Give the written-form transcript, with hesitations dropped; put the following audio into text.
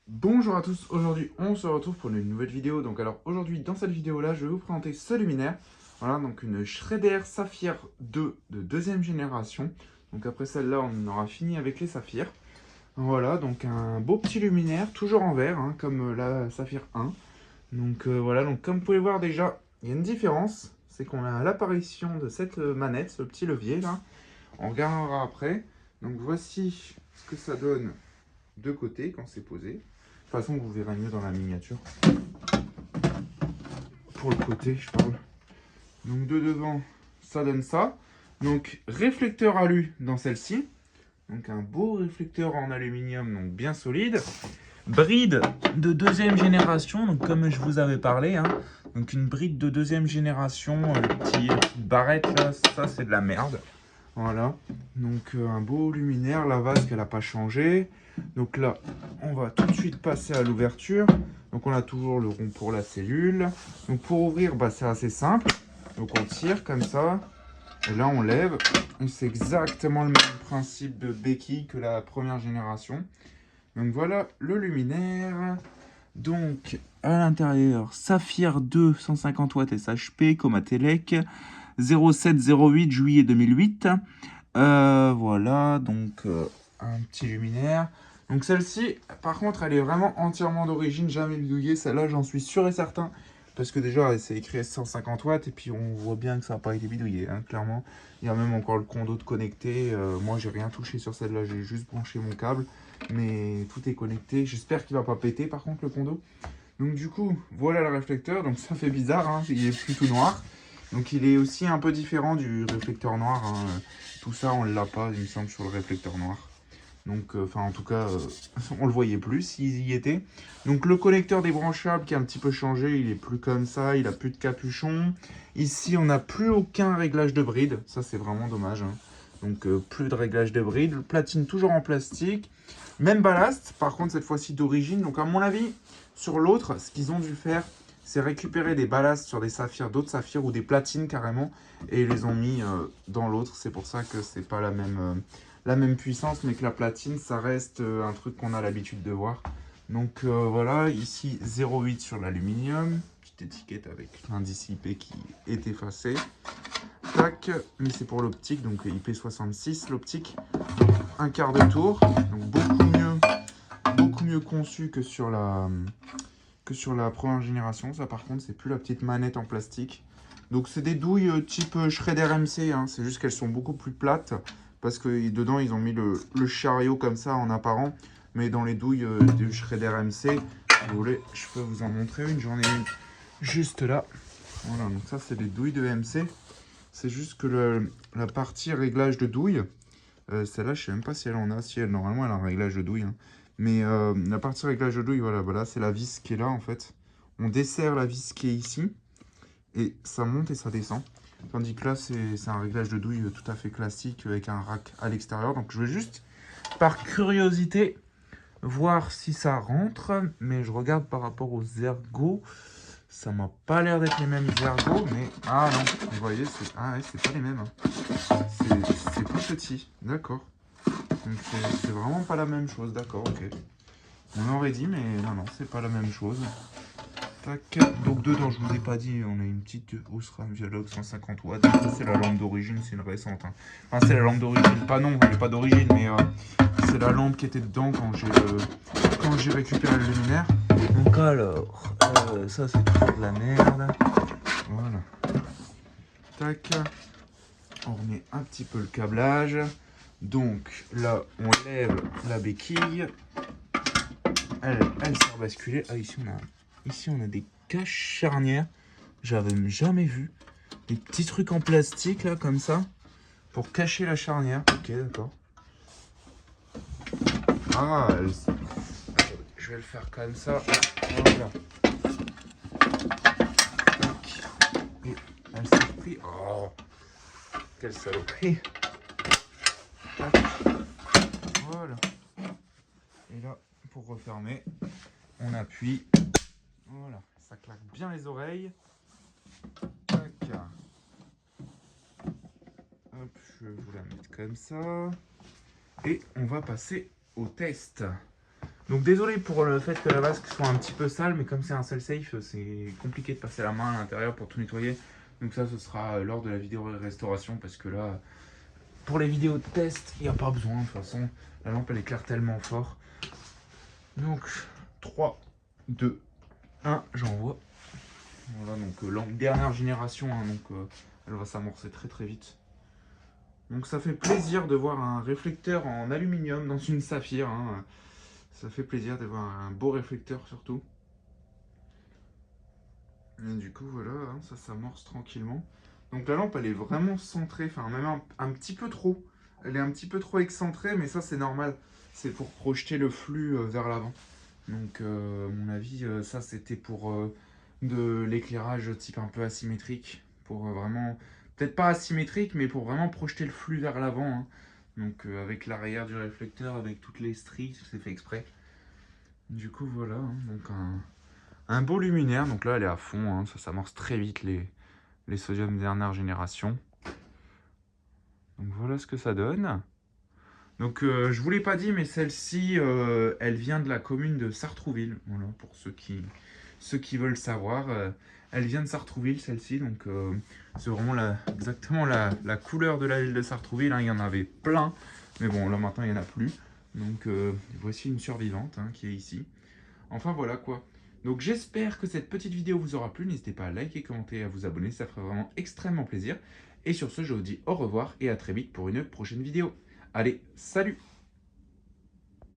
Bonjour à tous, aujourd'hui on se retrouve pour une nouvelle vidéo. Donc alors aujourd'hui dans cette vidéo là je vais vous présenter ce luminaire. Voilà, donc une Schrader Saphir 2 de deuxième génération. Donc après celle-là on aura fini avec les saphirs. Voilà, donc un beau petit luminaire, toujours en verre, hein, comme la Saphir 1. Donc voilà, donc comme vous pouvez voir déjà, il y a une différence. C'est qu'on a l'apparition de cette manette, ce petit levier là. On regardera après. Donc voici ce que ça donne de côté quand c'est posé. De toute façon, vous verrez mieux dans la miniature. Pour le côté, je parle. Donc de devant, ça donne ça. Donc réflecteur alu dans celle-ci. Donc un beau réflecteur en aluminium, donc bien solide. Bride de deuxième génération, donc comme je vous avais parlé. Hein. Donc une bride de deuxième génération, le petit barrette là, ça c'est de la merde. Voilà, donc un beau luminaire, la vasque elle n'a pas changé. Donc là, on va tout de suite passer à l'ouverture. Donc on a toujours le rond pour la cellule. Donc pour ouvrir, bah, c'est assez simple. Donc on tire comme ça, et là on lève. C'est exactement le même principe de béquille que la première génération. Donc voilà le luminaire. Donc à l'intérieur, Saphir 2 150 watts SHP, Comatélec, 07-08 juillet 2008. Voilà, donc un petit luminaire. Donc celle-ci, par contre, elle est vraiment entièrement d'origine, jamais bidouillée. Celle-là, j'en suis sûr et certain. Parce que déjà, c'est écrit 150 watts et puis on voit bien que ça n'a pas été bidouillé, hein, clairement. Il y a même encore le condo de connecté. Moi, j'ai rien touché sur celle-là, j'ai juste branché mon câble. Mais tout est connecté. J'espère qu'il va pas péter, par contre, le condo. Donc du coup, voilà le réflecteur. Donc ça fait bizarre, hein, il est plus tout noir. Donc il est aussi un peu différent du réflecteur noir. Hein. Tout ça, on ne l'a pas, il me semble, sur le réflecteur noir. Donc, enfin, en tout cas, on le voyait plus s'il y était. Donc, le connecteur débranchable qui a un petit peu changé, il est plus comme ça, il a plus de capuchon. Ici, on n'a plus aucun réglage de bride. Ça, c'est vraiment dommage. Hein. Donc, plus de réglage de bride. Le platine toujours en plastique. Même ballast, par contre, cette fois-ci d'origine. Donc, à mon avis, sur l'autre, ce qu'ils ont dû faire, c'est récupérer des ballasts sur des saphirs, d'autres saphirs ou des platines carrément, et ils les ont mis dans l'autre. C'est pour ça que c'est pas la même puissance, mais que la platine, ça reste un truc qu'on a l'habitude de voir. Donc voilà, ici 0,8 sur l'aluminium, petite étiquette avec l'indice IP qui est effacé. Tac, mais c'est pour l'optique, donc IP66 l'optique. Un quart de tour, donc beaucoup mieux conçu que sur la première génération. Ça par contre, c'est plus la petite manette en plastique. Donc c'est des douilles type Schrader MC, hein. C'est juste qu'elles sont beaucoup plus plates. Parce que dedans, ils ont mis le chariot comme ça en apparent. Mais dans les douilles du Schrader MC, si vous voulez, je peux vous en montrer une. J'en ai une juste là. Voilà, donc ça, c'est des douilles de MC. C'est juste que la partie réglage de douille, celle-là, je sais même pas si elle en a. Si elle, normalement, elle a un réglage de douille. Hein. Mais la partie réglage de douille, voilà, c'est la vis qui est là, en fait. On desserre la vis qui est ici. Et ça monte et ça descend. Tandis que là, c'est un réglage de douille tout à fait classique avec un rack à l'extérieur. Donc je vais juste, par curiosité, voir si ça rentre. Mais je regarde par rapport aux ergots. Ça m'a pas l'air d'être les mêmes ergots. Mais ah non, vous voyez, c'est pas les mêmes. Hein. C'est plus petit. D'accord. Donc c'est vraiment pas la même chose. D'accord, ok. On aurait dit, mais non, c'est pas la même chose. Tac. Donc dedans, je vous ai pas dit, on a une petite Osram Dialog 150 watts. Ça, c'est la lampe d'origine, c'est une récente. Hein. Enfin, c'est la lampe d'origine. Pas non, elle n'est pas d'origine, mais c'est la lampe qui était dedans quand j'ai récupéré le luminaire. Donc alors, ça c'est toujours de la merde. Voilà. Tac. On remet un petit peu le câblage. Donc là, on lève la béquille. Elle sert à basculer. Ah, ici, on a des caches charnières. J'avais jamais vu. Des petits trucs en plastique, là, comme ça. Pour cacher la charnière. Ok, d'accord. Ah, je vais le faire comme ça. Voilà. Et elle s'est pris. Oh, quelle saloperie. Voilà. Et là, pour refermer, on appuie. Voilà, ça claque bien les oreilles. Tac. Hop, je vais vous la mettre comme ça. Et on va passer au test. Donc désolé pour le fait que la vasque soit un petit peu sale, mais comme c'est un seul safe, c'est compliqué de passer la main à l'intérieur pour tout nettoyer. Donc ça, ce sera lors de la vidéo restauration, parce que là, pour les vidéos de test, il n'y a pas besoin. De toute façon, la lampe, elle éclaire tellement fort. Donc 3, 2, 1, j'envoie. Voilà, donc lampe dernière génération, hein, donc elle va s'amorcer très très vite. Donc ça fait plaisir de voir un réflecteur en aluminium dans une saphir, hein. Ça fait plaisir d'avoir un beau réflecteur surtout. Et du coup voilà, hein, ça s'amorce tranquillement. Donc la lampe elle est vraiment centrée, enfin même un petit peu trop. Elle est un petit peu trop excentrée, mais ça c'est normal. C'est pour projeter le flux vers l'avant. Donc à mon avis, ça c'était pour de l'éclairage type un peu asymétrique. Pour vraiment, peut-être pas asymétrique, mais pour vraiment projeter le flux vers l'avant, hein. Donc avec l'arrière du réflecteur, avec toutes les stries, c'est fait exprès. Du coup voilà, hein, donc un beau luminaire. Donc là elle est à fond, hein, ça s'amorce très vite les sodium dernière génération. Donc voilà ce que ça donne. Donc je vous l'ai pas dit, mais celle-ci, elle vient de la commune de Sartrouville. Voilà, pour ceux qui veulent savoir. Elle vient de Sartrouville, celle-ci. Donc c'est vraiment exactement la couleur de la ville de Sartrouville, hein. Il y en avait plein, mais bon, là maintenant il n'y en a plus. Donc voici une survivante, hein, qui est ici. Enfin voilà quoi. Donc j'espère que cette petite vidéo vous aura plu. N'hésitez pas à liker, commenter et à vous abonner. Ça ferait vraiment extrêmement plaisir. Et sur ce, je vous dis au revoir et à très vite pour une prochaine vidéo. Allez, salut!